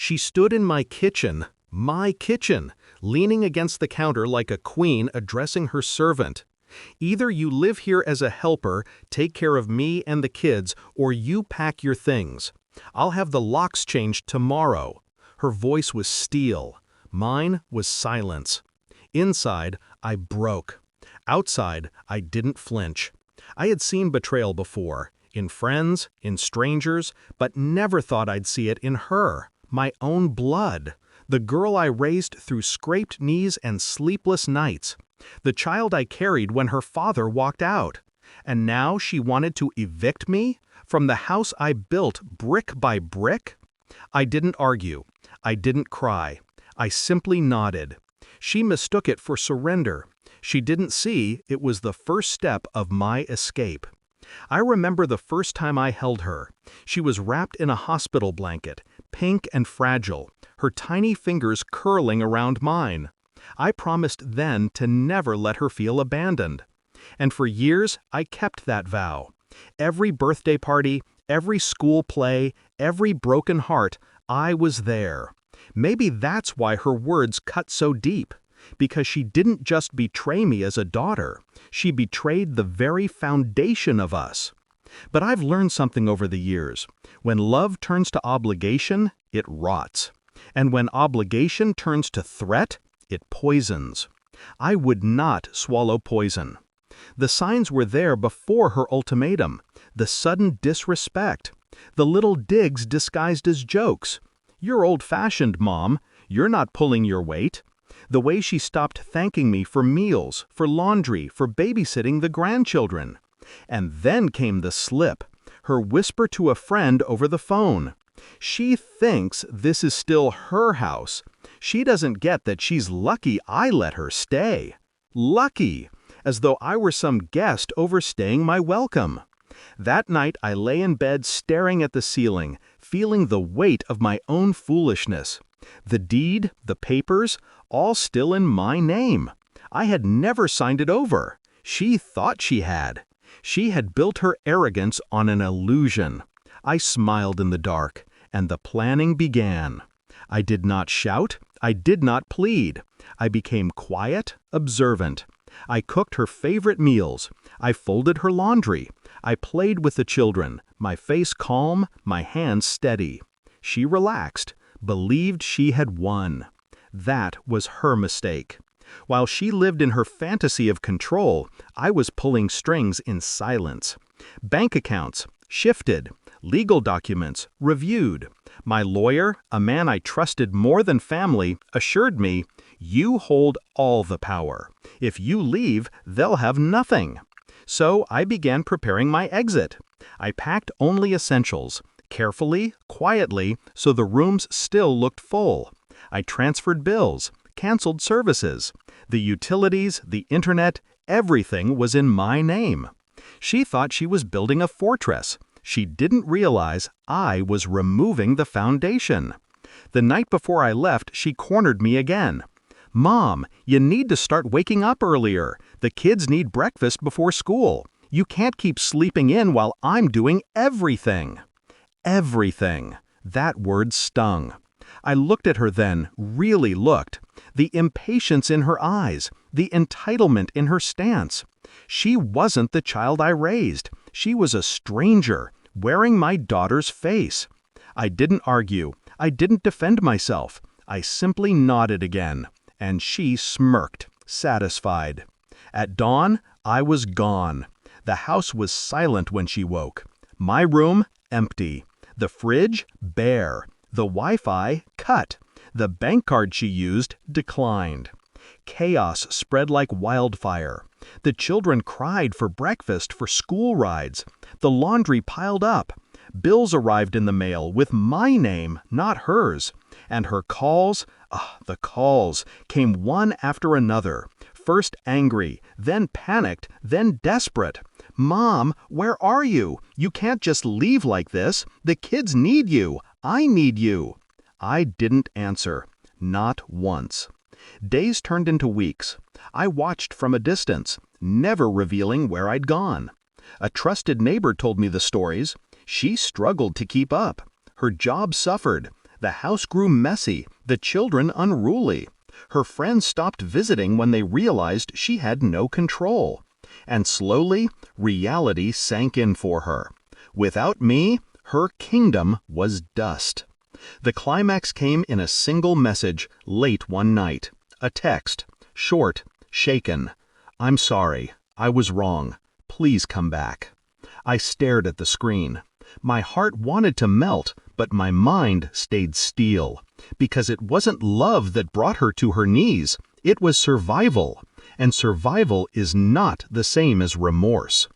She stood in my kitchen, leaning against the counter like a queen addressing her servant. Either you live here as a helper, take care of me and the kids, or you pack your things. I'll have the locks changed tomorrow. Her voice was steel. Mine was silence. Inside, I broke. Outside, I didn't flinch. I had seen betrayal before, in friends, in strangers, but never thought I'd see it in her, my own blood, the girl I raised through scraped knees and sleepless nights, the child I carried when her father walked out. And now she wanted to evict me from the house I built brick by brick? I didn't argue. I didn't cry. I simply nodded. She mistook it for surrender. She didn't see it was the first step of my escape. I remember the first time I held her. She was wrapped in a hospital blanket, pink and fragile, her tiny fingers curling around mine. I promised then to never let her feel abandoned. And for years, I kept that vow. Every birthday party, every school play, every broken heart, I was there. Maybe that's why her words cut so deep. Because she didn't just betray me as a daughter, she betrayed the very foundation of us. But I've learned something over the years. When love turns to obligation, it rots. And when obligation turns to threat, it poisons. I would not swallow poison. The signs were there before her ultimatum, the sudden disrespect, the little digs disguised as jokes. You're old-fashioned, Mom. You're not pulling your weight. The way she stopped thanking me for meals, for laundry, for babysitting the grandchildren. And then came the slip, her whisper to a friend over the phone. She thinks this is still her house. She doesn't get that she's lucky I let her stay. Lucky, as though I were some guest overstaying my welcome. That night I lay in bed staring at the ceiling, feeling the weight of my own foolishness. The deed, the papers, all still in my name. I had never signed it over. She thought she had. She had built her arrogance on an illusion. I smiled in the dark, and the planning began. I did not shout. I did not plead. I became quiet, observant. I cooked her favorite meals. I folded her laundry. I played with the children, my face calm, my hands steady. She relaxed, believed she had won. That was her mistake. While she lived in her fantasy of control, I was pulling strings in silence. Bank accounts shifted, legal documents reviewed. My lawyer, a man I trusted more than family, assured me, "You hold all the power. If you leave, they'll have nothing." So I began preparing my exit. I packed only essentials, carefully, quietly, so the rooms still looked full. I transferred bills, canceled services. The utilities, the internet, everything was in my name. She thought she was building a fortress. She didn't realize I was removing the foundation. The night before I left, she cornered me again. "Mom, you need to start waking up earlier. The kids need breakfast before school. You can't keep sleeping in while I'm doing everything." Everything. That word stung. I looked at her then, really looked. The impatience in her eyes, the entitlement in her stance. She wasn't the child I raised. She was a stranger, wearing my daughter's face. I didn't argue. I didn't defend myself. I simply nodded again. And she smirked, satisfied. At dawn, I was gone. The house was silent when she woke. My room, empty. The fridge, bare. The Wi-Fi, cut. The bank card she used, declined. Chaos spread like wildfire. The children cried for breakfast, for school rides. The laundry piled up. Bills arrived in the mail with my name, not hers. And her calls, the calls, came one after another. First angry, then panicked, then desperate. "Mom, where are you? You can't just leave like this. The kids need you. I need you." I didn't answer. Not once. Days turned into weeks. I watched from a distance, never revealing where I'd gone. A trusted neighbor told me the stories. She struggled to keep up. Her job suffered. The house grew messy, the children unruly. Her friends stopped visiting when they realized she had no control. And slowly, reality sank in for her. Without me, her kingdom was dust. The climax came in a single message late one night. A text, short, shaken. "I'm sorry. I was wrong. Please come back." I stared at the screen. My heart wanted to melt, but my mind stayed steel. Because it wasn't love that brought her to her knees. It was survival. And survival is not the same as remorse.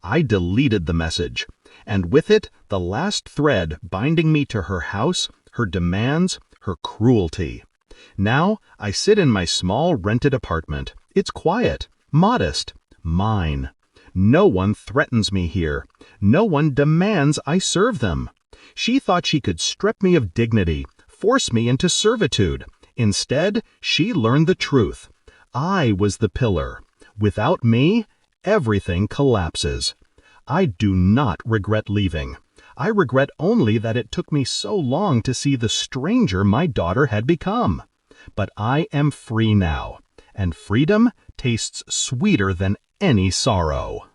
I deleted the message. And with it, the last thread binding me to her house, her demands, her cruelty. Now, I sit in my small rented apartment. It's quiet, modest, mine. No one threatens me here. No one demands I serve them. She thought she could strip me of dignity, force me into servitude. Instead, she learned the truth. I was the pillar. Without me, everything collapses. I do not regret leaving. I regret only that it took me so long to see the stranger my daughter had become. But I am free now, and freedom tastes sweeter than any sorrow.